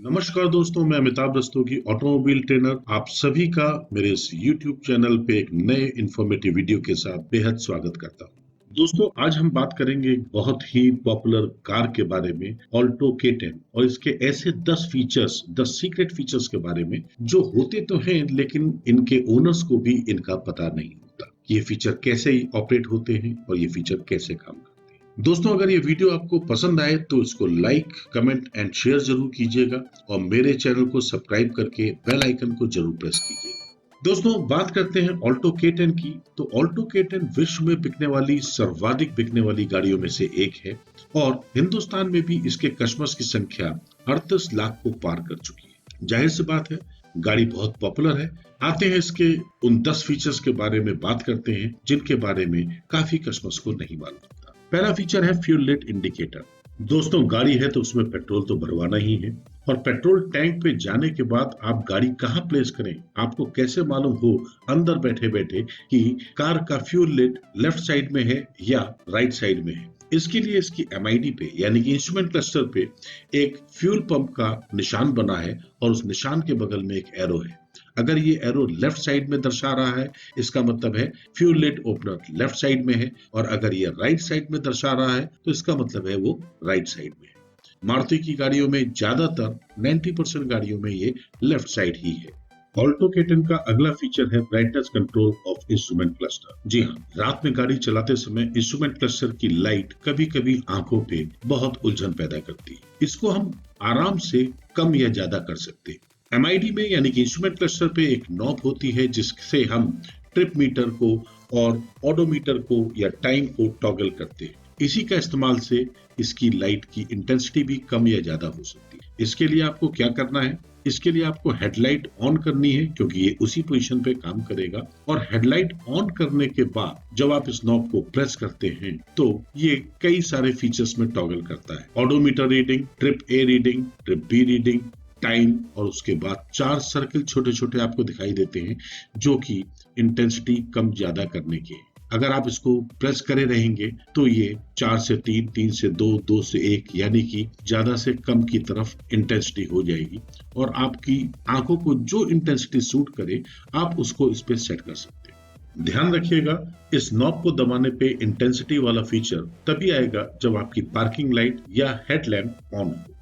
नमस्कार दोस्तों, मैं अमिताभ रस्तोगी, ऑटोमोबाइल ट्रेनर। आप सभी का मेरे इस YouTube चैनल पे एक नए इंफॉर्मेटिव वीडियो के साथ बेहद स्वागत करता हूँ। दोस्तों, आज हम बात करेंगे एक बहुत ही पॉपुलर कार के बारे में, ऑल्टो K10, और इसके ऐसे 10 फीचर्स, 10 सीक्रेट फीचर्स के बारे में जो होते तो हैं लेकिन इनके ओनर्स को भी इनका पता नहीं होता। ये फीचर कैसे ऑपरेट होते हैं और ये फीचर कैसे काम करते हैं। दोस्तों, अगर ये वीडियो आपको पसंद आए तो इसको लाइक, कमेंट एंड शेयर जरूर कीजिएगा और मेरे चैनल को सब्सक्राइब करके बेल आइकन को जरूर प्रेस कीजिएगा। दोस्तों, बात करते हैं ऑल्टो K10 की। तो ऑल्टो K10 विश्व में बिकने वाली सर्वाधिक बिकने वाली गाड़ियों में से एक है और हिंदुस्तान में भी इसके कस्टमर्स की संख्या 38 लाख को पार कर चुकी है। जाहिर सी बात है, गाड़ी बहुत पॉपुलर है। आते हैं इसके उन 10 फीचर्स के बारे में बात करते हैं जिनके बारे में काफी कस्टमर्स को नहीं मालूम होता। पहला फीचर है फ्यूल लिट इंडिकेटर। दोस्तों, गाड़ी है तो उसमें पेट्रोल तो भरवाना ही है और पेट्रोल टैंक पे जाने के बाद आप गाड़ी कहाँ प्लेस करें, आपको कैसे मालूम हो अंदर बैठे बैठे कि कार का फ्यूल लिट लेफ्ट साइड में है या राइट साइड में है। इसके लिए इसकी MID पे यानी कि इंस्ट्रूमेंट क्लस्टर पे एक फ्यूल पंप का निशान बना है और उस निशान के बगल में एक एरो है। अगर ये एरो लेफ्ट साइड में दर्शा रहा है, इसका मतलब है fuel lid opener left side में है, और अगर ये राइट साइड में दर्शा रहा है तो इसका मतलब है वो राइट साइड में है। मारुति की गाड़ियों में ज्यादातर 90% गाड़ियों में ये लेफ्ट साइड ही है। ऑल्टो K10 का अगला फीचर है brightness control of instrument cluster. जी हाँ, रात में गाड़ी चलाते समय इंस्ट्रूमेंट क्लस्टर की लाइट कभी कभी आंखों पे बहुत उलझन पैदा करती है। इसको हम आराम से कम या ज्यादा कर सकते हैं। MID में यानी कि इंस्ट्रूमेंट क्लस्टर पे एक नॉब होती है जिससे हम ट्रिप मीटर को और ओडोमीटर को या टाइम को टॉगल करते हैं। इसी का इस्तेमाल से इसकी लाइट की इंटेंसिटी भी कम या ज्यादा हो सकती है। इसके लिए आपको क्या करना है? इसके लिए आपको हेडलाइट ऑन करनी है क्योंकि ये उसी पोजीशन पे काम करेगा, और हेडलाइट ऑन करने के बाद जब आप इस नॉब को प्रेस करते हैं तो ये कई सारे फीचर्स में टॉगल करता है। Odometer reading, trip A reading, trip B reading, time, और उसके बाद 4 सर्कल छोटे छोटे आपको दिखाई देते हैं जो कि इंटेंसिटी कम ज्यादा करने के। अगर आप इसको प्रेस करे रहेंगे तो ये 4 से 3, 3 से 2, 2 से 1 यानी कि ज्यादा से कम की तरफ इंटेंसिटी हो जाएगी, और आपकी आंखों को जो इंटेंसिटी सूट करे आप उसको इस पे सेट कर सकते हैं। ध्यान रखिएगा, इस नॉब को दबाने पे इंटेंसिटी वाला फीचर तभी आएगा जब आपकी पार्किंग लाइट या हेडलैम्प ऑन हो।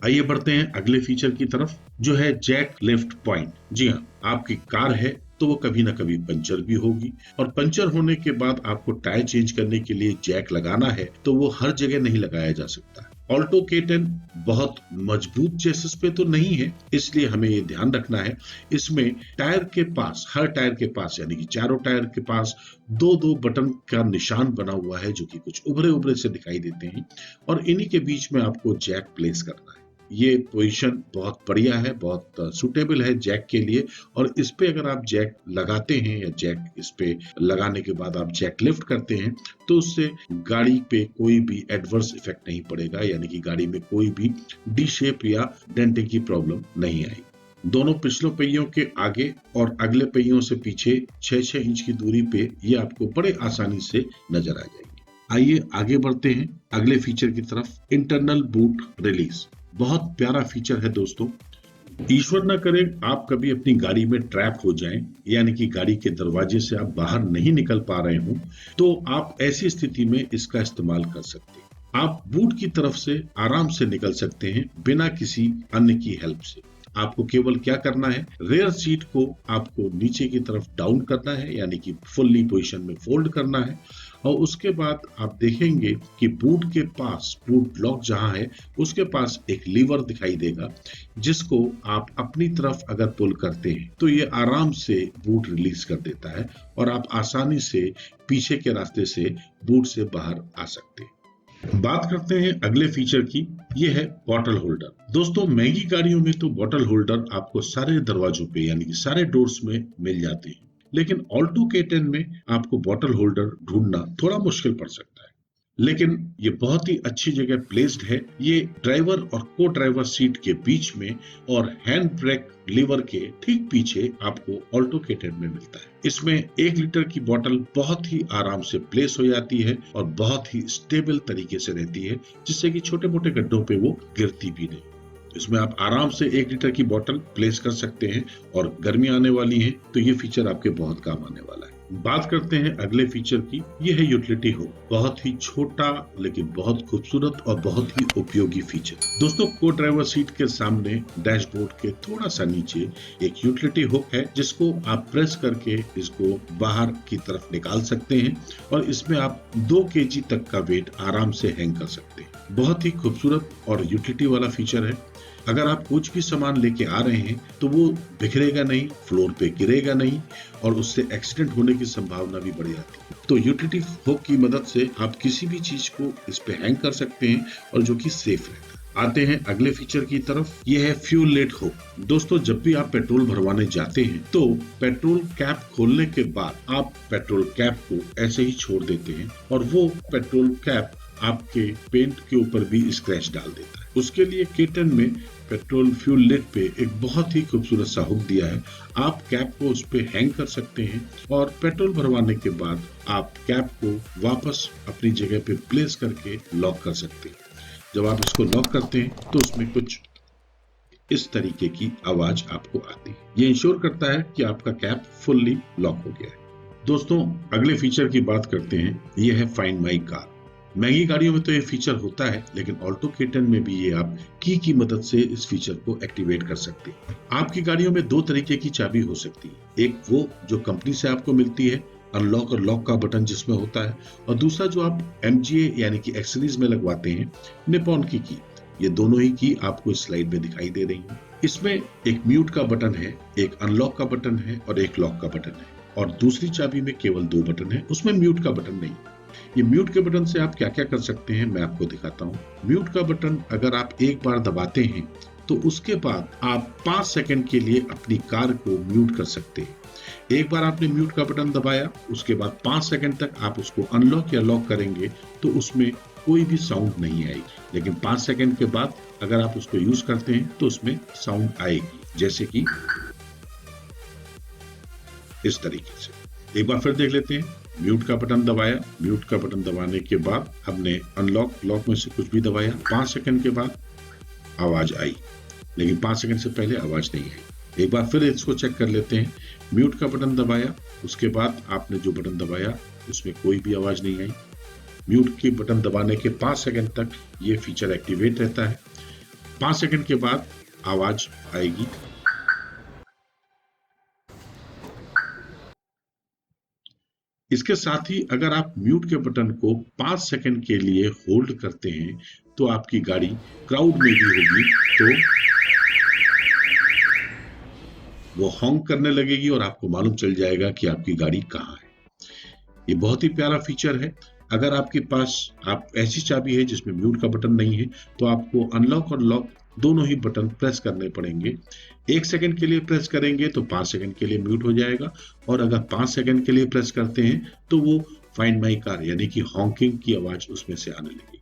आइए बढ़ते हैं अगले फीचर की तरफ जो है जैक लिफ्ट पॉइंट। जी हाँ, आपकी कार है तो वो कभी ना कभी पंचर भी होगी, और पंचर होने के बाद आपको टायर चेंज करने के लिए जैक लगाना है तो वो हर जगह नहीं लगाया जा सकता। ऑल्टो K10 बहुत मजबूत चेसिस पे तो नहीं है, इसलिए हमें ये ध्यान रखना है इसमें टायर के पास, हर टायर के पास यानी कि चारों टायर के पास 2-2 बटन का निशान बना हुआ है जो कि कुछ उभरे उभरे से दिखाई देते हैं, और इन्हीं के बीच में आपको जैक प्लेस करना है। ये पोजीशन बहुत बढ़िया है, बहुत सूटेबल है जैक के लिए, और इस पे अगर आप जैक लगाते हैं या जैक इस पे लगाने के बाद आप जैक लिफ्ट करते हैं तो उससे गाड़ी पे कोई भी एडवर्स इफेक्ट नहीं पड़ेगा, यानी कि गाड़ी में कोई भी डी शेप या डेंटिंग की प्रॉब्लम नहीं आएगी। दोनों पिछले पहियों के आगे और अगले पहियों से पीछे 6-6 इंच की दूरी पे ये आपको बड़े आसानी से नजर आ जाएगी। आइए आगे बढ़ते हैं अगले फीचर की तरफ, इंटरनल बूट रिलीज। बहुत प्यारा फीचर है दोस्तों। ईश्वर न करे आप कभी अपनी गाड़ी में ट्रैप हो जाएं, यानी कि गाड़ी के दरवाजे से आप बाहर नहीं निकल पा रहे हो, तो आप ऐसी स्थिति में इसका इस्तेमाल कर सकते हैं। आप बूट की तरफ से आराम से निकल सकते हैं बिना किसी अन्य की हेल्प से। आपको केवल क्या करना है, रेयर सीट को आपको नीचे की तरफ डाउन करना है यानी कि फुल्ली पोजीशन में फोल्ड करना है, और उसके बाद आप देखेंगे कि बूट के पास, बूट लॉक जहां है उसके पास एक लीवर दिखाई देगा जिसको आप अपनी तरफ अगर पुल करते हैं तो ये आराम से बूट रिलीज कर देता है और आप आसानी से पीछे के रास्ते से बूट से बाहर आ सकते हैं। बात करते हैं अगले फीचर की, ये है बॉटल होल्डर। दोस्तों, महंगी गाड़ियों में तो बॉटल होल्डर आपको सारे दरवाजों पे यानी कि सारे डोर्स में मिल जाते हैं, लेकिन ऑल्टो K10 में आपको बॉटल होल्डर ढूंढना थोड़ा मुश्किल पड़ सकता है, लेकिन ये बहुत ही अच्छी जगह प्लेस्ड है। ये ड्राइवर और को ड्राइवर सीट के बीच में और हैंड ब्रेक लीवर के ठीक पीछे आपको ऑल्टो K10 में मिलता है। इसमें 1 लीटर की बोतल बहुत ही आराम से प्लेस हो जाती है और बहुत ही स्टेबल तरीके से रहती है, जिससे कि छोटे मोटे गड्ढों पे वो गिरती भी नहीं। इसमें आप आराम से 1 लीटर की बोतल प्लेस कर सकते हैं और गर्मी आने वाली है तो ये फीचर आपके बहुत काम आने वाला है। बात करते हैं अगले फीचर की। ये है यूटिलिटी हुक। बहुत ही छोटा लेकिन बहुत खूबसूरत और बहुत ही उपयोगी फीचर। दोस्तों, को ड्राइवर सीट के सामने डैशबोर्ड के थोड़ा सा नीचे एक यूटिलिटी हुक है जिसको आप प्रेस करके इसको बाहर की तरफ निकाल सकते हैं और इसमें आप 2 केजी तक का वेट आराम से हैंग कर सकते हैं। बहुत ही खूबसूरत और यूटिलिटी वाला फीचर है। अगर आप कुछ भी सामान लेके आ रहे हैं तो वो बिखरेगा नहीं, फ्लोर पे गिरेगा नहीं और उससे एक्सीडेंट होने की संभावना भी बढ़ जाती है। तो यूटिलिटी हुक की मदद से आप किसी भी चीज को इस पे हैंग कर सकते हैं और जो कि सेफ रहता है। आते हैं अगले फीचर की तरफ। ये है फ्यूल लेट हुक। दोस्तों, जब भी आप पेट्रोल भरवाने जाते हैं तो पेट्रोल कैप खोलने के बाद आप पेट्रोल कैप को ऐसे ही छोड़ देते हैं और वो पेट्रोल कैप आपके पेंट के ऊपर भी स्क्रैच डाल देता है। उसके लिए केटन में पेट्रोल फ्यूल लिड पे एक बहुत ही खूबसूरत सा हुक दिया है। आप कैप को उस पे हैंग कर सकते हैं और पेट्रोल भरवाने के बाद आप कैप को वापस अपनी जगह पे प्लेस करके लॉक कर सकते हैं। जब आप इसको लॉक करते हैं तो उसमें कुछ इस तरीके की आवाज आपको आती है। ये इंश्योर करता है कि आपका कैप फुल्ली लॉक हो गया है। दोस्तों, अगले फीचर की बात करते हैं। ये है फाइंड माई कार। महंगी गाड़ियों में तो ये फीचर होता है, लेकिन ऑल्टो K10 में भी ये आप की मदद से इस फीचर को एक्टिवेट कर सकते हैं। आपकी गाड़ियों में 2 तरीके की चाबी हो सकती है। एक वो जो कंपनी से आपको मिलती है, अनलॉक और लॉक का बटन जिसमें होता है, और दूसरा जो आप MGA यानी कि एक्सेसरीज में लगवाते हैं, निपॉन की। ये दोनों ही की आपको इस स्लाइड में दिखाई दे रही है। इसमें एक म्यूट का बटन है, एक अनलॉक का बटन है और एक लॉक का बटन है, और दूसरी चाबी में केवल 2 बटन है, उसमें म्यूट का बटन नहीं। ये म्यूट के बटन से आप क्या क्या कर सकते हैं मैं आपको दिखाता हूँ। म्यूट का बटन अगर आप एक बार दबाते हैं तो उसके बाद आप 5 सेकंड के लिए अपनी कार को म्यूट कर सकते हैं। एक बार आपने म्यूट का बटन दबाया, उसके बाद 5 सेकंड तक आप उसको अनलॉक या लॉक करेंगे तो उसमें कोई भी साउंड नहीं आएगी, लेकिन 5 सेकंड के बाद अगर आप उसको यूज करते हैं तो उसमें साउंड आएगी, जैसे कि इस तरीके से। एक बार फिर देख लेते हैं। म्यूट का बटन दबाया, म्यूट का बटन दबाने के बाद हमने अनलॉक लॉक में से कुछ भी दबाया, 5 सेकंड के बाद आवाज आई, लेकिन 5 सेकंड से पहले आवाज नहीं आई। एक बार फिर इसको चेक कर लेते हैं। म्यूट का बटन दबाया, उसके बाद आपने जो बटन दबाया उसमें कोई भी आवाज नहीं आई। म्यूट के बटन दबाने के 5 सेकंड तक ये फीचर एक्टिवेट रहता है। 5 सेकंड के बाद आवाज आएगी। इसके साथ ही अगर आप म्यूट के बटन को 5 सेकंड के लिए होल्ड करते हैं तो आपकी गाड़ी क्राउड में भी होगी तो वो हॉन्क करने लगेगी और आपको मालूम चल जाएगा कि आपकी गाड़ी कहाँ है। ये बहुत ही प्यारा फीचर है। अगर आपके पास ऐसी चाबी है जिसमें म्यूट का बटन नहीं है तो आपको अनलॉक और लॉक दोनों ही बटन प्रेस करने पड़ेंगे। 1 सेकंड के लिए प्रेस करेंगे तो 5 सेकंड के लिए म्यूट हो जाएगा, और अगर 5 सेकंड के लिए प्रेस करते हैं तो वो फाइंड माई कार यानी कि हॉन्किंग की आवाज उसमें से आने लगेगी।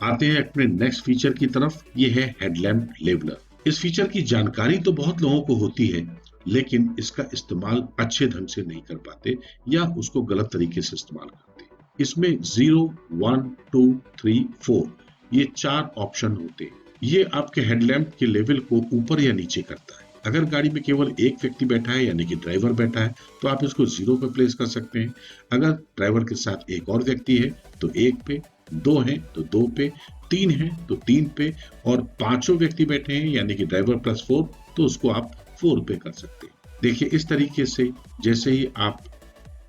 आते हैं अपने नेक्स्ट फीचर की तरफ। ये है हेडलैम्प लेवलर। इस फीचर की जानकारी तो बहुत लोगों को होती है, लेकिन इसका इस्तेमाल अच्छे ढंग से नहीं कर पाते या उसको गलत तरीके से इस्तेमाल करते हैं। इसमें 0, 1, 2, 3, 4 ये 4 ऑप्शन होते हैं। ये आपके हेडलैम्प के लेवल को ऊपर या नीचे करता है। अगर गाड़ी में केवल एक व्यक्ति बैठा है यानी कि ड्राइवर बैठा है तो आप इसको 0 पे प्लेस कर सकते हैं। अगर ड्राइवर के साथ एक और व्यक्ति है तो 1 पे, 2 है तो 2 पे, 3 है तो 3 पे, और 5 व्यक्ति बैठे हैं यानी कि ड्राइवर प्लस 4 तो उसको आप 4 पे कर सकते हैं। देखिए, इस तरीके से जैसे ही आप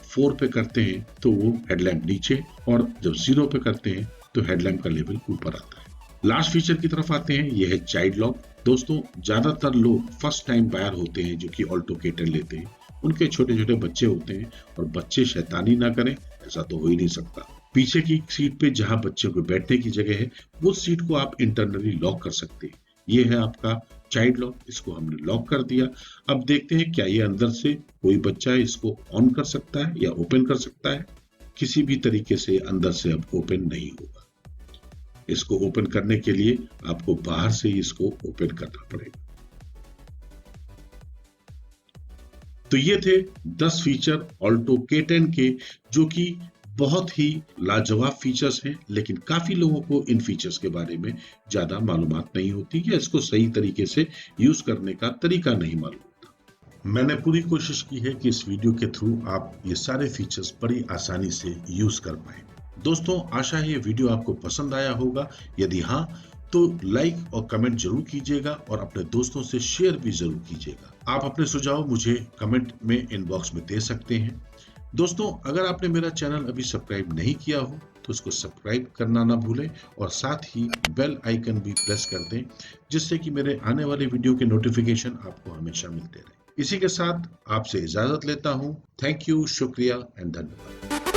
4 पे करते हैं तो वो हेडलैम्प नीचे, और जब 0 पे करते हैं तो हेडलैम्प का लेवल ऊपर आता है। लास्ट फीचर की तरफ आते हैं। यह है चाइल्ड लॉक। दोस्तों, ज्यादातर लोग फर्स्ट टाइम बायर होते हैं जो कि ऑल्टो K10 लेते हैं। उनके छोटे छोटे बच्चे होते हैं और बच्चे शैतानी ना करें, ऐसा तो हो ही नहीं सकता। पीछे की सीट पे जहां बच्चों को बैठने की जगह है उस सीट को आप इंटरनली लॉक कर सकते हैं। ये है आपका चाइल्ड लॉक। इसको हमने लॉक कर दिया। अब देखते हैं क्या ये अंदर से कोई बच्चा इसको ऑन कर सकता है या ओपन कर सकता है। किसी भी तरीके से अंदर से अब ओपन नहीं होगा। इसको ओपन करने के लिए आपको बाहर से इसको ओपन करना पड़ेगा। तो ये थे 10 फीचर ऑल्टो K10 के, जो कि बहुत ही लाजवाब फीचर्स हैं, लेकिन काफी लोगों को इन फीचर्स के बारे में ज्यादा मालूमात नहीं होती या इसको सही तरीके से यूज करने का तरीका नहीं मालूम होता। मैंने पूरी कोशिश की है कि इस वीडियो के थ्रू आप ये सारे फीचर्स बड़ी आसानी से यूज कर पाए। दोस्तों, आशा है ये वीडियो आपको पसंद आया होगा। यदि हाँ, तो लाइक और कमेंट जरूर कीजिएगा और अपने दोस्तों से शेयर भी जरूर कीजिएगा। आप अपने सुझाव मुझे कमेंट में इनबॉक्स में दे सकते हैं। दोस्तों, अगर आपने मेरा चैनल अभी सब्सक्राइब नहीं किया हो तो इसको सब्सक्राइब करना ना भूलें और साथ ही बेल आइकन भी प्रेस कर दें, जिससे कि मेरे आने वाले वीडियो के नोटिफिकेशन आपको हमेशा मिलते रहे। इसी के साथ आपसे इजाजत लेता हूं। थैंक यू, शुक्रिया एंड धन्यवाद।